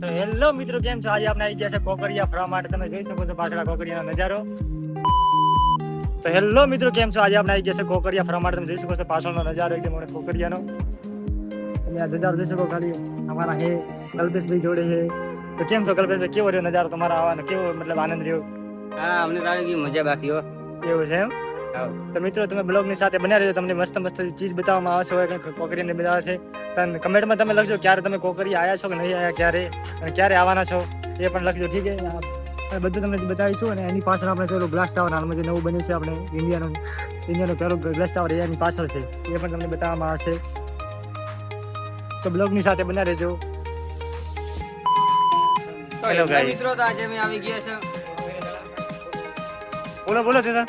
તો હેલો મિત્રો, કેમ છો? આજે આપણે આવી ગયા છે કોકરિયા ફરવા માટે. તમે જોઈ શકો છો પાછળ કોકરિયાનો નજારો. તો હેલો મિત્રો, કેમ છો? આજે આપણે આવી ગયા છે કોકરિયા ફરવા માટે. તમે જોઈ શકો છો પાછળનો નજારો એકદમ કોકરિયાનો. તમે આ નજારો જોઈ શકો. ખાલી અમારા હે કલ્પેશભાઈ જોડે છે. તો કેમ છો કલ્પેશભાઈ? કેવો રહ્યો નજારો તમારા આવવાનો? કેવો મતલબ આનંદ રહ્યો? હા, અમને તો આવી ગઈ મજા બાકી હો. એવું છે એમ? તો મિત્રો, તમે બ્લોગની સાથે બન્યા રહેજો. તમને મસ્ત મસ્ત ચીજ બતાવવામાં આવશે. હોય કંઈક કોકરિયાને બતાવે છે. તમે કમેન્ટમાં તમે લખજો ક્યારે તમે કોકરિયા આવ્યા છો કે નહીં આવ્યા, ક્યારે અને ક્યારે આવવાના છો એ પણ લખજો. ઠીક છે? બધું તમને બતાવીશું. અને એની પાછળ આપણે પેલું ગ્લાસ ટાવર હાલમાં જે નવું બન્યું છે આપણે ઇન્ડિયાનો પહેલો ગ્લાસ ટાવર એની પાછળ છે. એ પણ તમને બતાવવામાં આવશે. તો બ્લોગની સાથે બન્યા રહેજો. હેલો મિત્રો, તો આજે અમે આવી ગયા છે. બોલો બોલો દાદા.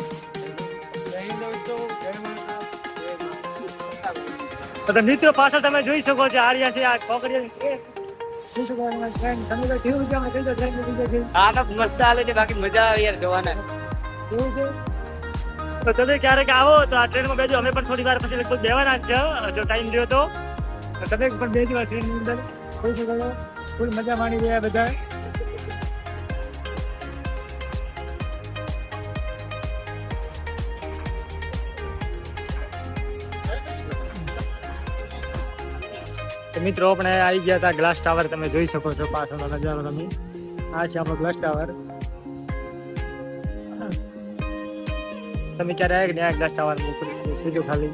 તો મિત્રો, પાછળ તમે જોઈ શકો છો આર્યા છે આ કોકરિયા. હા, તો મસ્ત હાલે છે. બાકી મજા આવે યાર જોવાના. તો તમે ક્યારેક આવો તો આ ટ્રેનમાં બેજો. અમે પણ થોડી વાર પછી લગભગ બેવાના જ છે, જો ટાઈમ રહ્યો તો. તમે પણ બેજો આ ટ્રેનની અંદર. જોઈ શકો છો ફૂલ મજા માણી રહ્યા બધા. મિત્રો, આપણે આવી ગયા હતા ગ્લાસ ટાવર. તમે જોઈ શકો છો પાછળનો નજારો. તમે આ છે આપણો ગ્લાસ ટાવર. તમે ક્યારે આવ્યા કે નહીં ગ્લાસ ટાવર? બીજું ખાલી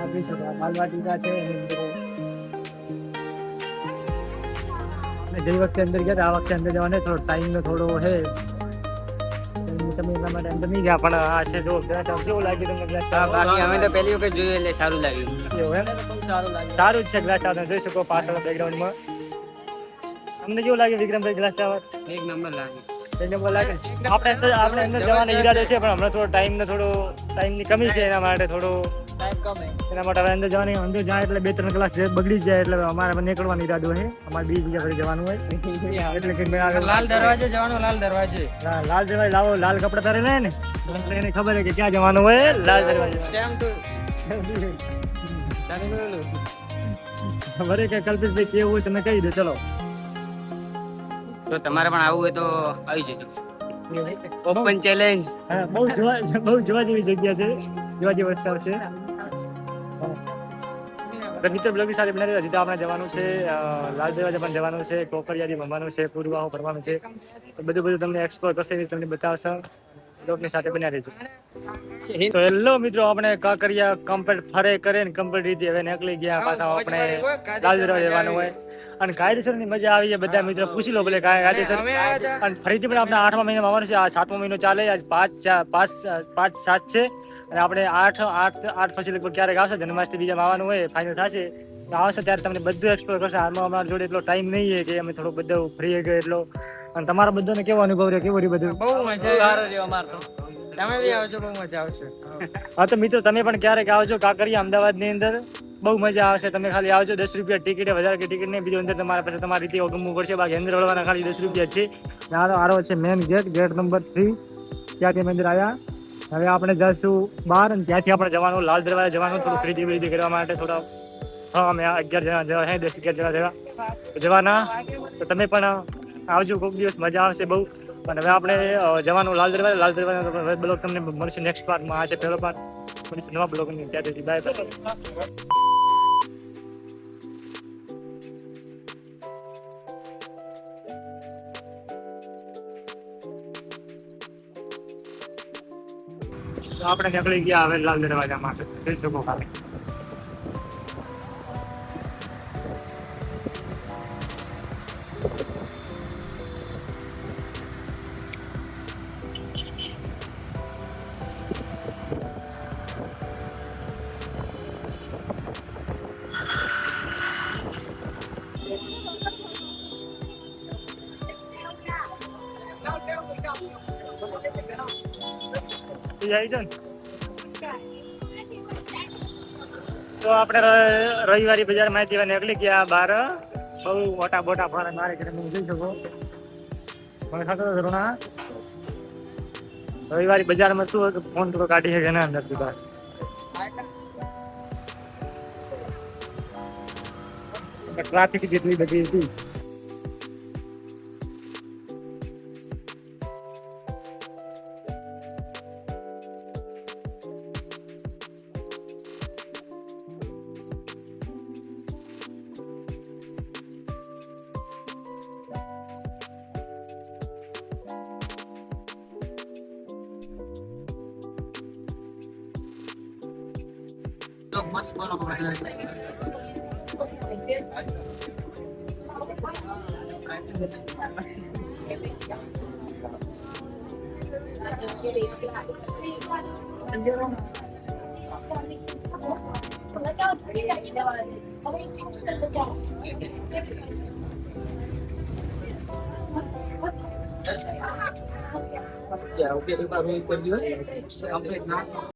આપી શકો. માલવાટિકા છે એની અંદર. ગઈ વખતે અંદર ગયા, આ વખતે અંદર જવાને થોડો ટાઈમ નો થોડો છે. તમે એના માટે અંદર નહીં ગયા, પણ આ છે જો ગ્લાસ ટાવર. કેવું લાગ્યું તમને ગ્લાસ ટાવર? બાકી અમે તો પહેલી વખત જોયું એટલે સારું લાગ્યું. એવું એમ? સારું જ છે ગ્લાસ ટાવર. જોઈ શકો પાછળ બેકગ્રાઉન્ડમાં. અમને કેવું લાગે વિક્રમભાઈ ગ્લાસ ટાવર? એક નંબર લાગ્યું. આપણે અંદર જવાનો ઈરાદો છે, પણ હમણાં થોડો ટાઈમની કમી છે. એના માટે થોડો એના માટે હવે અંદર જવાની. અંદર જાય એટલે 2-3 કલાક બગડી જાય. એટલે અમારે નીકળવાનો ઈરાદો છે. અમારે બીજી જગ્યા ફરી જવાનું હોય એટલે કે લાલ દરવાજે જવાનું. લાલ દરવાજે લાલ દરવાજે લાવો. લાલ કપડા તારે લે ને એટલે એને ખબર છે કે ક્યાં જવાનું હોય. લાલ દરવાજે ખબર કે કલ્પેશભાઈ કેવું હોય તમે કહી દો. ચલો, તો તમારે પણ આવવું હોય તો આવી જજો. Open challenge. હા, બહુ જોવા જેવી જગ્યા છે. જોવા જેવી વસ્તુ છે. મિત્ર, બ્લોગની સાથે બનાવી દીધા. આપણે જવાનું છે લાલ દરવાજા પણ જવાનું છે, કોકરિયાથી ભણવાનું છે, પૂર્વાહો ભરવાનું છે. બધું તમને એક્સપ્લોર કરશે, તમને બતાવશે. બ્લોગની સાથે બન્યા રહેજો. તો હેલો મિત્રો, આપણે કાંકરિયા કમ્પ્લીટ ફરે કરે ને કમ્પ્લીટ રીતે હવે નીકળી ગયા. પાછા આપણે લાલ દરવાજા જવાનું હોય. અને કાયદેસરની મજા આવી. બધા મિત્રો પૂછી લો ભલે કાયદેસર. અને ફરીથી પણ આપણે 8મા મહિનામાં આવવાનું છે. આ 7મો મહિનો ચાલે. આજ 5-7 છે. અને આપણે 8 પછી લગભગ ક્યારેક આવશે જન્માષ્ટમી બીજામાં આવવાનું હોય, ફાઇનલ થશે આવશે ત્યારે તમને બધું એક્સપ્લોર કરશે. હાલમાં અમારા જોડે એટલો ટાઈમ નહીં છે કે અમે થોડું બધું ફ્રી ગયો એટલો. અને તમારા બધાને કેવો અનુભવ રહ્યો? કેવું રહ્યું બધું? બહુ મજા સારો રહ્યો અમાર તો. તમે બી આવજો, બહુ મજા આવશે. હા, તો મિત્રો તમે પણ ક્યારેક આવજો કાંકરિયા અમદાવાદની અંદર. બહુ મજા આવશે. તમે ખાલી આવજો. 10 રૂપિયા ટિકિટ, વધારે કે ટિકિટ નહીં. બીજું અંદર તમારા પાસે તમારી રીતે ગમવું પડશે. બાકી અંદર વળવાના ખાલી 10 રૂપિયા છે. આરો છે મેન ગેટ નંબર 3. ત્યાંથી અમે અંદર આવ્યા. હવે આપણે જઈશું બહાર અને ત્યાંથી આપણે જવાનું લાલ દરવાજા જવાનું. થોડું ખરીદી કરવા માટે થોડા અમે 11 જણા જવા છે, 10-11 જણા જવાના. તો તમે પણ આવજો કોઈક દિવસ. મજા આવશે બહુ. અને હવે આપણે જવાનું લાલ દરવાજા. બ્લોગ તમને મળશે નેક્સ્ટ પાર્ટમાં. આ છે પહેલો પાર્ટ. મળીશું નવા બ્લોગની. ત્યાંથી બાય. આપણે નીકળી ગયા હવે લાલ દરવાજામાં. જોઈ શકો ખાલી. તો આપણે રવિવારી બજાર માંથી નીકળી ગયા બહાર. બહુ મોટા ફારા મારે જોઈ શકો. મને ખાતો રોણા રવિવારી બજારમાં શું હોય કે ફોન થોડો કાઢી શકે એના અંદર બહાર. ટ્રાફિક જેટલી બધી હતી. મસ્ત બોલો